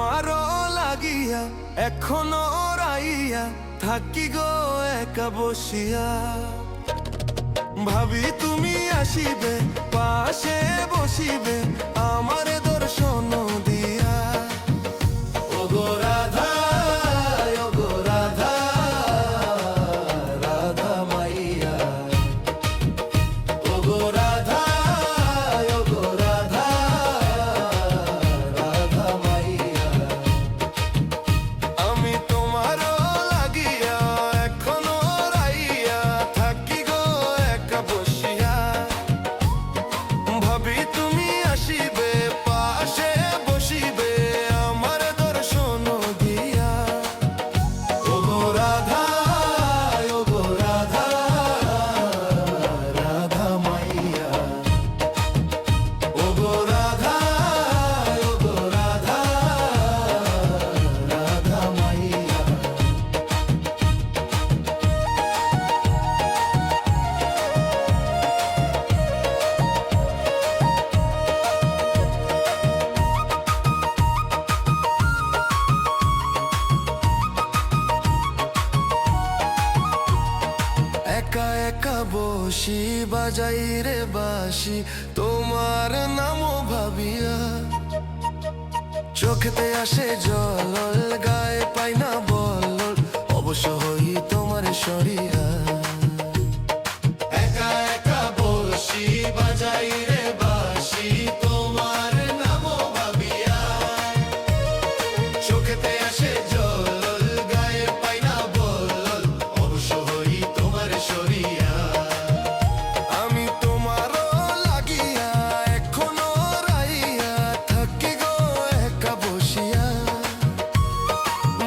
তোমারও লাগিয়া এখনো রাইয়া থাকি গো একা বসিয়া। ভাবি তুমি আসিবে, পাশে বসিবে আমার দর্শন দিয়া। ওগো রাধা, ওগো রাধা, রাধা মাইয়া। ওগো রাধা, ওগো রাধা, রাধা মাইয়া। আমি তোমারও লাগিয়া এখনো রাইয়া থাকি গো একা বসিয়া। ভাবি তুমি আসিবে, পাশে বসিবে আমার দর্শন দিয়া। ওগো রাধা, ওগো রাধা, রাধা মাইয়া। ওগো রাধা, ওগো রাধা, রাধা মাইয়া। একা একা বসি বাজাই রে বাসি তোমার নাম ভাবিয়া। চোখেতে আসে জল, গায়ে পাই না বল, অবশ্য হই তোমার সরিয়া। একা একা বসি বাজাই রে বাসি তোমার নাম ভাবিয়া। চোখেতে আসে জল, গায়ে পাই না বল, অবশ্য হই তোমার সরিয়া। আমি তোমারও লাগিয়া এখনো রাইয়া থাকি গো একা বসিয়া।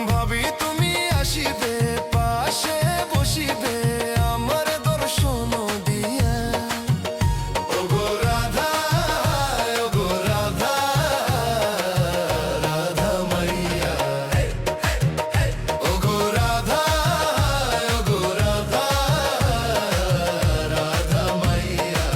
ভাবি তুমি আসিবে, পাশে বসিবে আমার দর্শন দিয়া। ওগো রাধা, ওগো রাধা, রাধা মাইয়া। ওগো রাধা, ওগো রাধা, রাধা মাইয়া।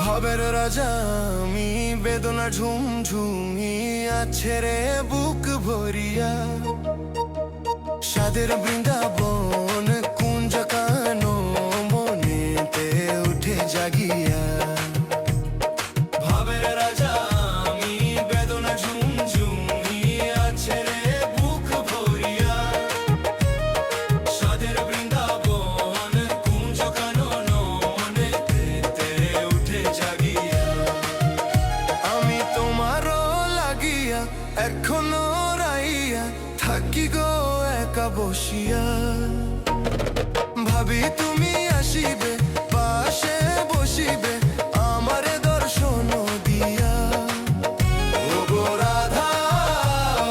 ভবের রাজা আমি, বেদনা ঝুমঝুমি আছে রে বুক ভরিয়া। সাদের বৃন্দাবন কুঞ্জ কানো মনেতে উঠে জাগিয়া। ভবের রাজা আমি, বেদনা ঝুমঝুমি আছে রে বুক ভরিয়া। সাদের বৃন্দাবন কুঞ্জ কানো মনেতে উঠে জাগিয়া। আমি তোমারও লাগিয়া এখনো রাইয়া থাকি গো একা বসিয়া। ভাবি তুমি আসিবে, পাশে বসিবে আমার দর্শন দিয়া। ওগো রাধা,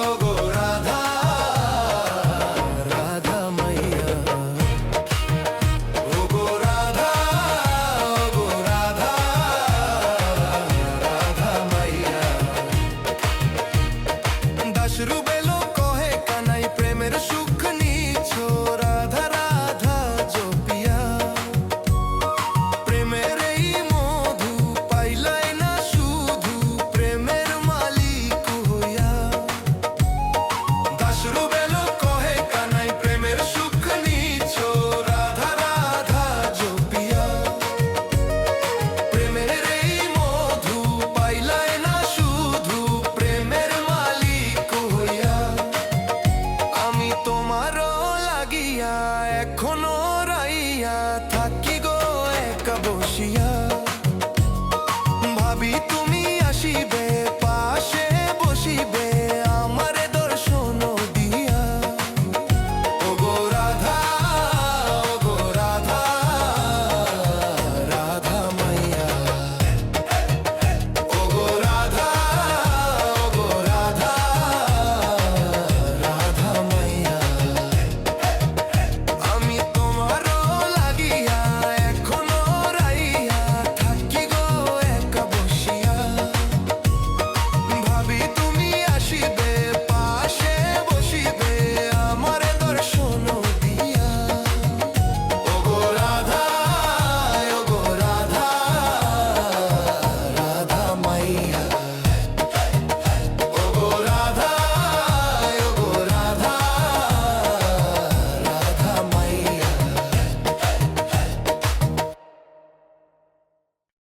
ওগো রাধা, রাধা মাইয়া। ওগো রাধা, ওগো রাধা, রাধা মাইয়া। দাসরু বেলো কহে কানাই প্রেমের সুখ নিছো রাধা রাধা জপিয়া। প্রেমের এই মধু পাইলাই না শুধু প্রেমের মালিক হইয়া। দাসরু বেলো কহে কানাই প্রেমের সুখ নিছো রাধা রাধা জপিয়া। প্রেমের এই মধু পাইলাই না শুধু প্রেমের মালিক হইয়া। আমি তোমারও লাগিয়া এখনো রাইয়া থাকি গো একা বসিয়া। ভাবি